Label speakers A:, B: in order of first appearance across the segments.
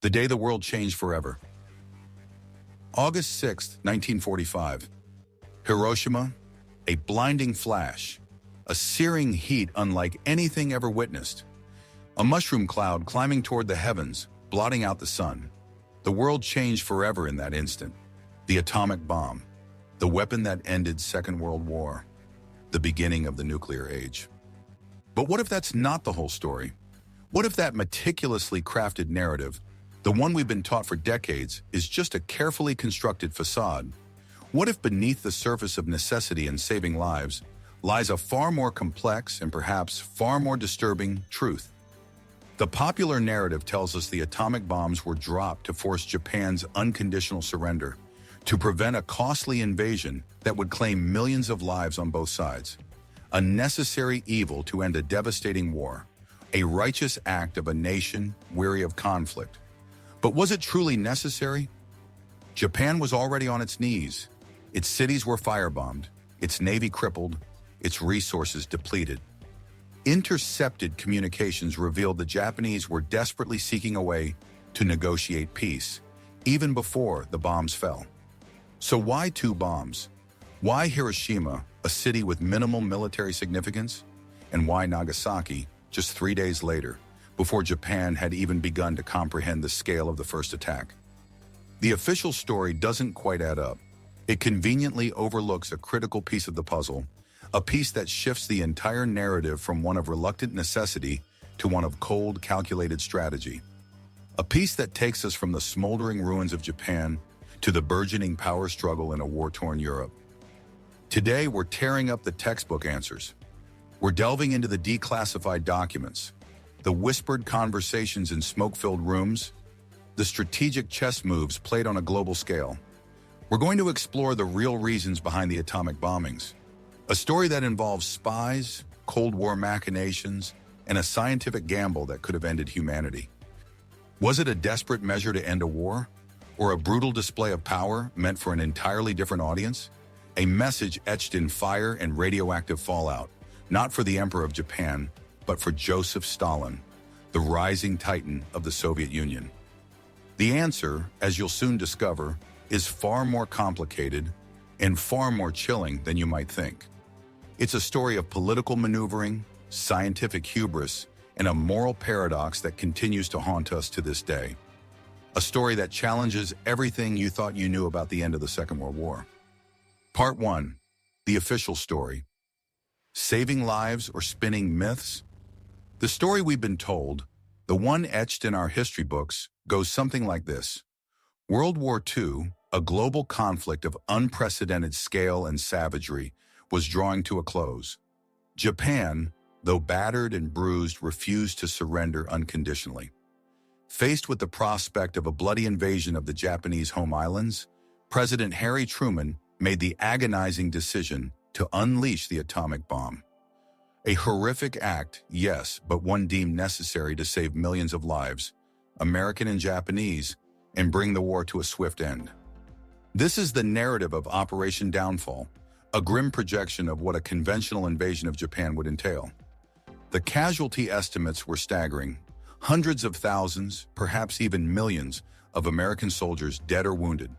A: The day the world changed forever. August 6, 1945. Hiroshima, a blinding flash, a searing heat unlike anything ever witnessed. A mushroom cloud climbing toward the heavens, blotting out the sun. The world changed forever in that instant. The atomic bomb, the weapon that ended Second World War, the beginning of the nuclear age. But what if that's not the whole story? What if that meticulously crafted narrative, the one we've been taught for decades, is just a carefully constructed facade? What if beneath the surface of necessity and saving lives lies a far more complex and perhaps far more disturbing truth? The popular narrative tells us the atomic bombs were dropped to force Japan's unconditional surrender, to prevent a costly invasion that would claim millions of lives on both sides. A necessary evil to end a devastating war, a righteous act of a nation weary of conflict. But was it truly necessary? Japan was already on its knees. Its cities were firebombed, its navy crippled, its resources depleted. Intercepted communications revealed the Japanese were desperately seeking a way to negotiate peace, even before the bombs fell. So why two bombs? Why Hiroshima, a city with minimal military significance? And why Nagasaki, just 3 days later, before Japan had even begun to comprehend the scale of the first attack? The official story doesn't quite add up. It conveniently overlooks a critical piece of the puzzle, a piece that shifts the entire narrative from one of reluctant necessity to one of cold, calculated strategy. A piece that takes us from the smoldering ruins of Japan to the burgeoning power struggle in a war-torn Europe. Today, we're tearing up the textbook answers. We're delving into the declassified documents, the whispered conversations in smoke-filled rooms, the strategic chess moves played on a global scale. We're going to explore the real reasons behind the atomic bombings, a story that involves spies, Cold War machinations, and a scientific gamble that could have ended humanity. Was it a desperate measure to end a war? Or a brutal display of power meant for an entirely different audience? A message etched in fire and radioactive fallout, not for the Emperor of Japan, but for Joseph Stalin, the rising titan of the Soviet Union. The answer, as you'll soon discover, is far more complicated and far more chilling than you might think. It's a story of political maneuvering, scientific hubris, and a moral paradox that continues to haunt us to this day. A story that challenges everything you thought you knew about the end of the Second World War. Part 1. The official story. Saving lives or spinning myths? The story we've been told, the one etched in our history books, goes something like this. World War II, a global conflict of unprecedented scale and savagery, was drawing to a close. Japan, though battered and bruised, refused to surrender unconditionally. Faced with the prospect of a bloody invasion of the Japanese home islands, President Harry Truman made the agonizing decision to unleash the atomic bomb. A horrific act, yes, but one deemed necessary to save millions of lives, American and Japanese, and bring the war to a swift end. This is the narrative of Operation Downfall, a grim projection of what a conventional invasion of Japan would entail. The casualty estimates were staggering. Hundreds of thousands, perhaps even millions, of American soldiers dead or wounded.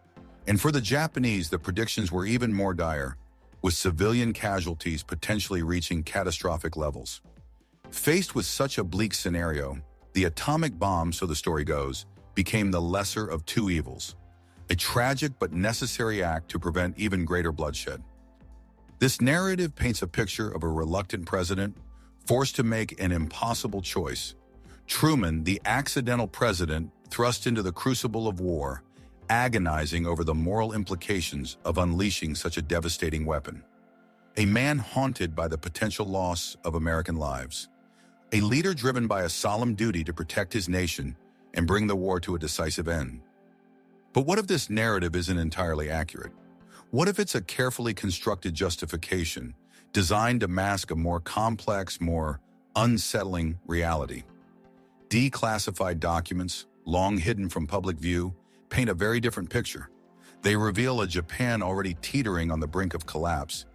A: And for the Japanese, the predictions were even more dire, with civilian casualties potentially reaching catastrophic levels. Faced with such a bleak scenario, the atomic bomb, so the story goes, became the lesser of two evils, a tragic but necessary act to prevent even greater bloodshed. This narrative paints a picture of a reluctant president forced to make an impossible choice. Truman, the accidental president, thrust into the crucible of war, agonizing over the moral implications of unleashing such a devastating weapon. A man haunted by the potential loss of American lives. A leader driven by a solemn duty to protect his nation and bring the war to a decisive end. But what if this narrative isn't entirely accurate? What if it's a carefully constructed justification designed to mask a more complex, more unsettling reality? Declassified documents, long hidden from public view, paint a very different picture. They reveal a Japan already teetering on the brink of collapse,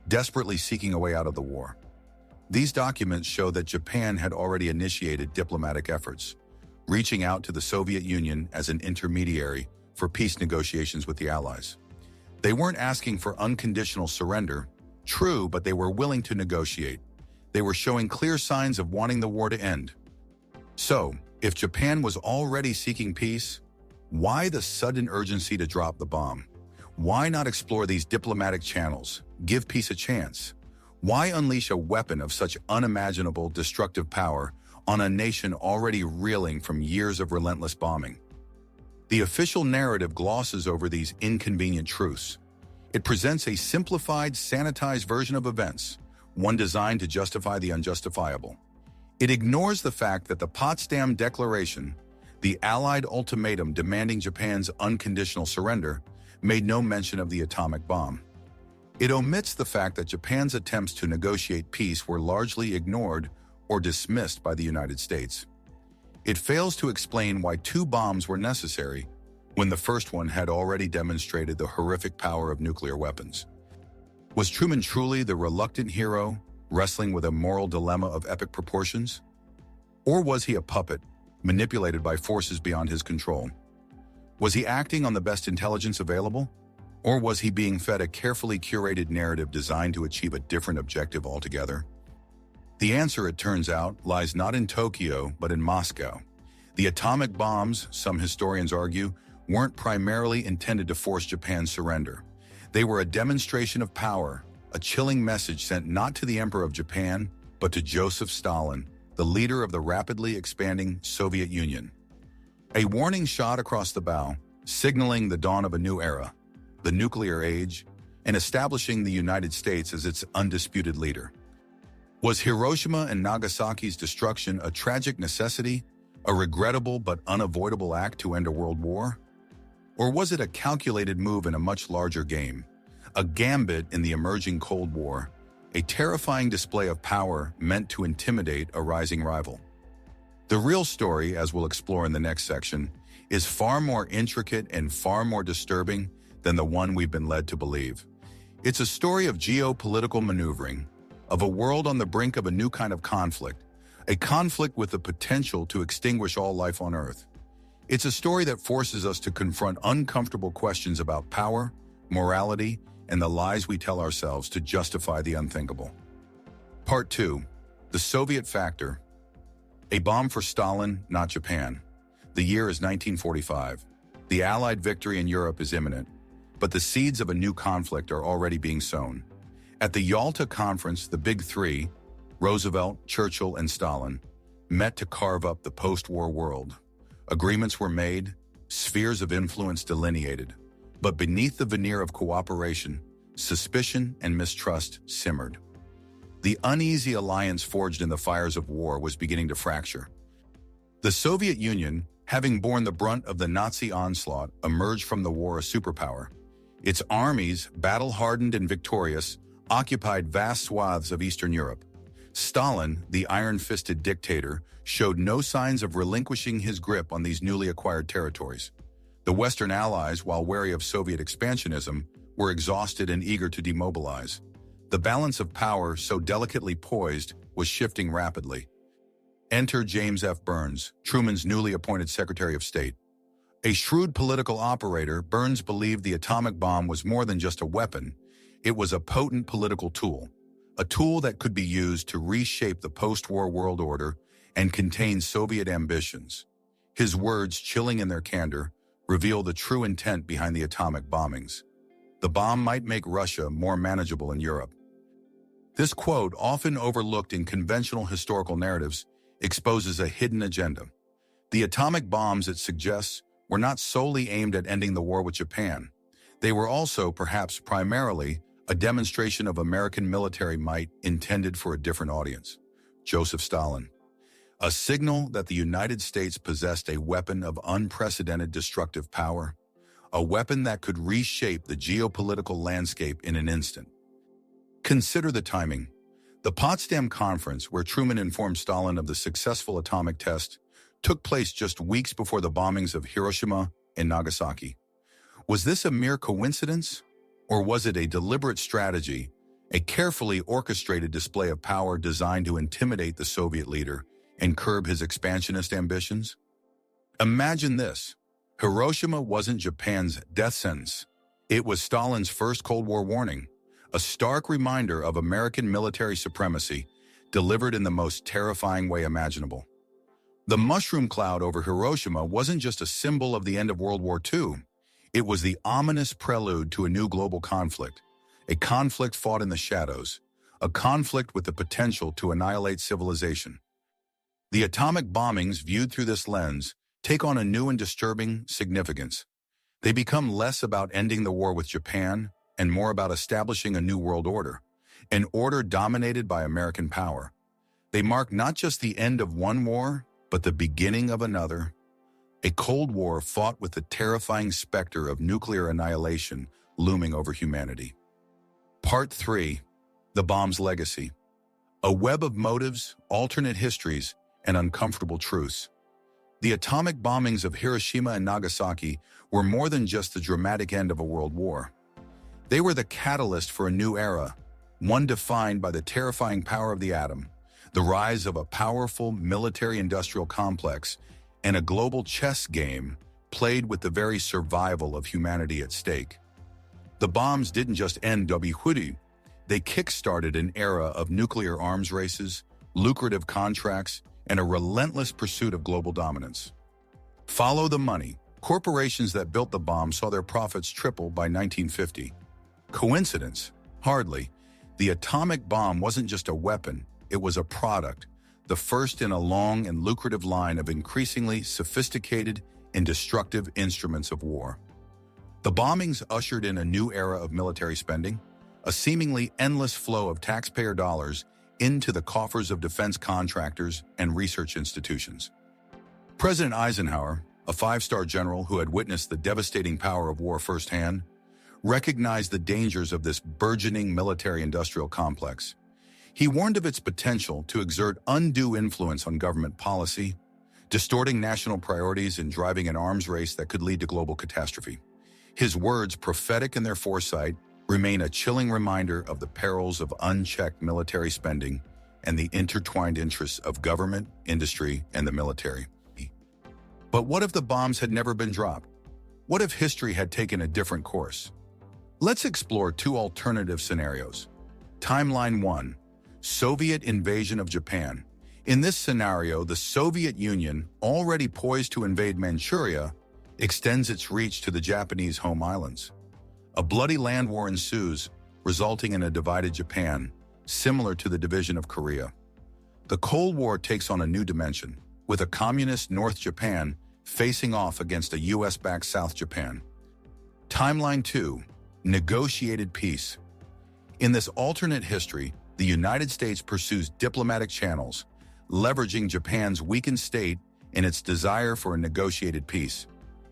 A: desperately seeking a way out of the war. These documents show that Japan had already initiated diplomatic efforts, reaching out to the Soviet Union as an intermediary for peace negotiations with the Allies. They weren't asking for unconditional surrender, true, but they were willing to negotiate. They were showing clear signs of wanting the war to end. So, if Japan was already seeking peace, why the sudden urgency to drop the bomb? Why not explore these diplomatic channels, give peace a chance? Why unleash a weapon of such unimaginable destructive power on a nation already reeling from years of relentless bombing? The official narrative glosses over these inconvenient truths. It presents a simplified, sanitized version of events, one designed to justify the unjustifiable. It ignores the fact that the Potsdam Declaration, the Allied ultimatum demanding Japan's unconditional surrender, made no mention of the atomic bomb. It omits the fact that Japan's attempts to negotiate peace were largely ignored or dismissed by the United States. It fails to explain why two bombs were necessary when the first one had already demonstrated the horrific power of nuclear weapons. Was Truman truly the reluctant hero wrestling with a moral dilemma of epic proportions? Or was he a puppet, manipulated by forces beyond his control? Was he acting on the best intelligence available? Or was he being fed a carefully curated narrative designed to achieve a different objective altogether? The answer, it turns out, lies not in Tokyo, but in Moscow. The atomic bombs, some historians argue, weren't primarily intended to force Japan's surrender. They were a demonstration of power, a chilling message sent not to the Emperor of Japan, but to Joseph Stalin, the leader of the rapidly expanding Soviet Union. A warning shot across the bow, signaling the dawn of a new era, the nuclear age, and establishing the United States as its undisputed leader. Was Hiroshima and Nagasaki's destruction a tragic necessity, a regrettable but unavoidable act to end a world war? Or was it a calculated move in a much larger game, a gambit in the emerging Cold War, a terrifying display of power meant to intimidate a rising rival? The real story, as we'll explore in the next section, is far more intricate and far more disturbing than the one we've been led to believe. It's a story of geopolitical maneuvering, of a world on the brink of a new kind of conflict, a conflict with the potential to extinguish all life on Earth. It's a story that forces us to confront uncomfortable questions about power, morality, and the lies we tell ourselves to justify the unthinkable. Part 2. The Soviet Factor. A bomb for Stalin, not Japan. The year is 1945. The Allied victory in Europe is imminent, but the seeds of a new conflict are already being sown. At the Yalta Conference, the Big Three, Roosevelt, Churchill, and Stalin, met to carve up the post-war world. Agreements were made, spheres of influence delineated, but beneath the veneer of cooperation, suspicion and mistrust simmered. The uneasy alliance forged in the fires of war was beginning to fracture. The Soviet Union, having borne the brunt of the Nazi onslaught, emerged from the war a superpower. Its armies, battle-hardened and victorious, occupied vast swaths of Eastern Europe. Stalin, the iron-fisted dictator, showed no signs of relinquishing his grip on these newly acquired territories. The Western Allies, while wary of Soviet expansionism, were exhausted and eager to demobilize. The balance of power, so delicately poised, was shifting rapidly. Enter James F. Burns, Truman's newly appointed Secretary of State. A shrewd political operator, Burns believed the atomic bomb was more than just a weapon. It was a potent political tool, a tool that could be used to reshape the post-war world order and contain Soviet ambitions. His words, chilling in their candor, reveal the true intent behind the atomic bombings. The bomb might make Russia more manageable in Europe. This quote, often overlooked in conventional historical narratives, exposes a hidden agenda. The atomic bombs, it suggests, were not solely aimed at ending the war with Japan. They were also, perhaps primarily, a demonstration of American military might intended for a different audience, Joseph Stalin. A signal that the United States possessed a weapon of unprecedented destructive power, a weapon that could reshape the geopolitical landscape in an instant. Consider the timing. The Potsdam Conference, where Truman informed Stalin of the successful atomic test, took place just weeks before the bombings of Hiroshima and Nagasaki. Was this a mere coincidence? Or was it a deliberate strategy, a carefully orchestrated display of power designed to intimidate the Soviet leader and curb his expansionist ambitions? Imagine this. Hiroshima wasn't Japan's death sentence. It was Stalin's first Cold War warning, a stark reminder of American military supremacy, delivered in the most terrifying way imaginable. The mushroom cloud over Hiroshima wasn't just a symbol of the end of World War II. It was the ominous prelude to a new global conflict, a conflict fought in the shadows, a conflict with the potential to annihilate civilization. The atomic bombings, viewed through this lens, take on a new and disturbing significance. They become less about ending the war with Japan and more about establishing a new world order, an order dominated by American power. They mark not just the end of one war, but the beginning of another, a Cold War fought with the terrifying specter of nuclear annihilation looming over humanity. Part 3. The bomb's legacy. A web of motives, alternate histories, and uncomfortable truths. The atomic bombings of Hiroshima and Nagasaki were more than just the dramatic end of a world war. They were the catalyst for a new era, one defined by the terrifying power of the atom, the rise of a powerful military-industrial complex, and a global chess game played with the very survival of humanity at stake. The bombs didn't just end WWII, they kick-started an era of nuclear arms races, lucrative contracts, and a relentless pursuit of global dominance. Follow the money. Corporations that built the bomb saw their profits triple by 1950. Coincidence? Hardly. The atomic bomb wasn't just a weapon, it was a product, the first in a long and lucrative line of increasingly sophisticated and destructive instruments of war. The bombings ushered in a new era of military spending, a seemingly endless flow of taxpayer dollars into the coffers of defense contractors and research institutions. President Eisenhower, a five-star general who had witnessed the devastating power of war firsthand, recognized the dangers of this burgeoning military-industrial complex. He warned of its potential to exert undue influence on government policy, distorting national priorities and driving an arms race that could lead to global catastrophe. His words, prophetic in their foresight, remain a chilling reminder of the perils of unchecked military spending and the intertwined interests of government, industry, and the military. But what if the bombs had never been dropped? What if history had taken a different course? Let's explore two alternative scenarios. Timeline 1. Soviet invasion of Japan. In this scenario, the Soviet Union, already poised to invade Manchuria, extends its reach to the Japanese home islands. A bloody land war ensues, resulting in a divided Japan, similar to the division of Korea. The Cold War takes on a new dimension, with a communist North Japan facing off against a US-backed South Japan. Timeline 2. Negotiated peace. In this alternate history, the United States pursues diplomatic channels, leveraging Japan's weakened state and its desire for a negotiated peace.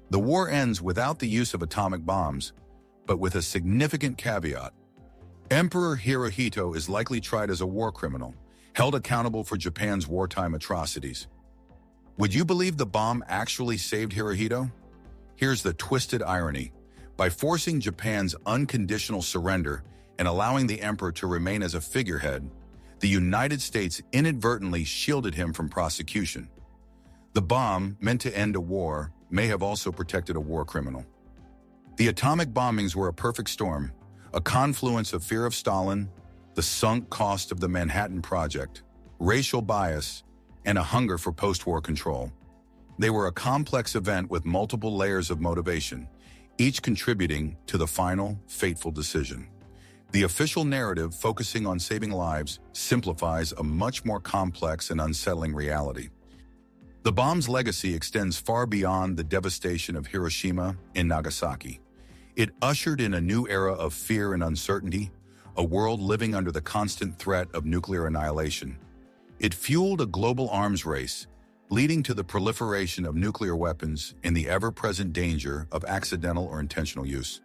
A: The war ends without the use of atomic bombs, but with a significant caveat. Emperor Hirohito is likely tried as a war criminal, held accountable for Japan's wartime atrocities. Would you believe the bomb actually saved Hirohito? Here's the twisted irony. By forcing Japan's unconditional surrender and allowing the emperor to remain as a figurehead, the United States inadvertently shielded him from prosecution. The bomb, meant to end a war, may have also protected a war criminal. The atomic bombings were a perfect storm, a confluence of fear of Stalin, the sunk cost of the Manhattan Project, racial bias, and a hunger for post-war control. They were a complex event with multiple layers of motivation, each contributing to the final, fateful decision. The official narrative, focusing on saving lives, simplifies a much more complex and unsettling reality. The bomb's legacy extends far beyond the devastation of Hiroshima and Nagasaki. It ushered in a new era of fear and uncertainty, a world living under the constant threat of nuclear annihilation. It fueled a global arms race, leading to the proliferation of nuclear weapons and the ever-present danger of accidental or intentional use.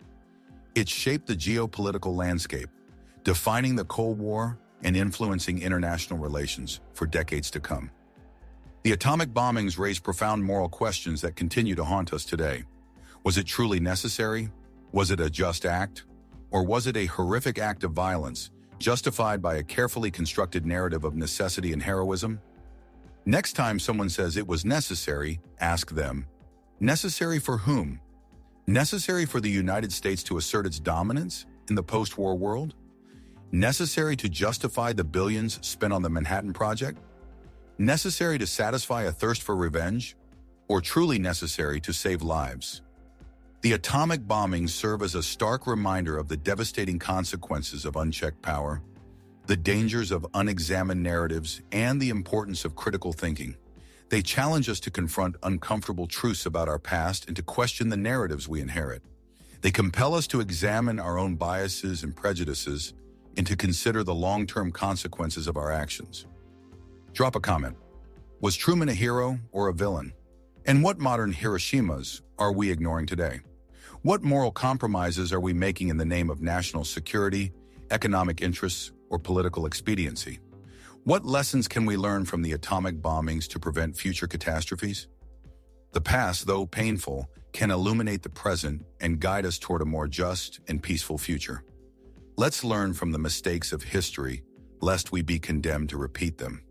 A: It shaped the geopolitical landscape, defining the Cold War and influencing international relations for decades to come. The atomic bombings raised profound moral questions that continue to haunt us today. Was it truly necessary? Was it a just act? Or was it a horrific act of violence, justified by a carefully constructed narrative of necessity and heroism? Next time someone says it was necessary, ask them, Necessary for whom? Necessary for the United States to assert its dominance in the post-war world? Necessary to justify the billions spent on the Manhattan Project? Necessary to satisfy a thirst for revenge? Or truly necessary to save lives? The atomic bombings serve as a stark reminder of the devastating consequences of unchecked power, the dangers of unexamined narratives, and the importance of critical thinking. They challenge us to confront uncomfortable truths about our past and to question the narratives we inherit. They compel us to examine our own biases and prejudices and to consider the long-term consequences of our actions. Drop a comment. Was Truman a hero or a villain? And what modern Hiroshimas are we ignoring today? What moral compromises are we making in the name of national security, economic interests, or political expediency? What lessons can we learn from the atomic bombings to prevent future catastrophes? The past, though painful, can illuminate the present and guide us toward a more just and peaceful future. Let's learn from the mistakes of history, lest we be condemned to repeat them.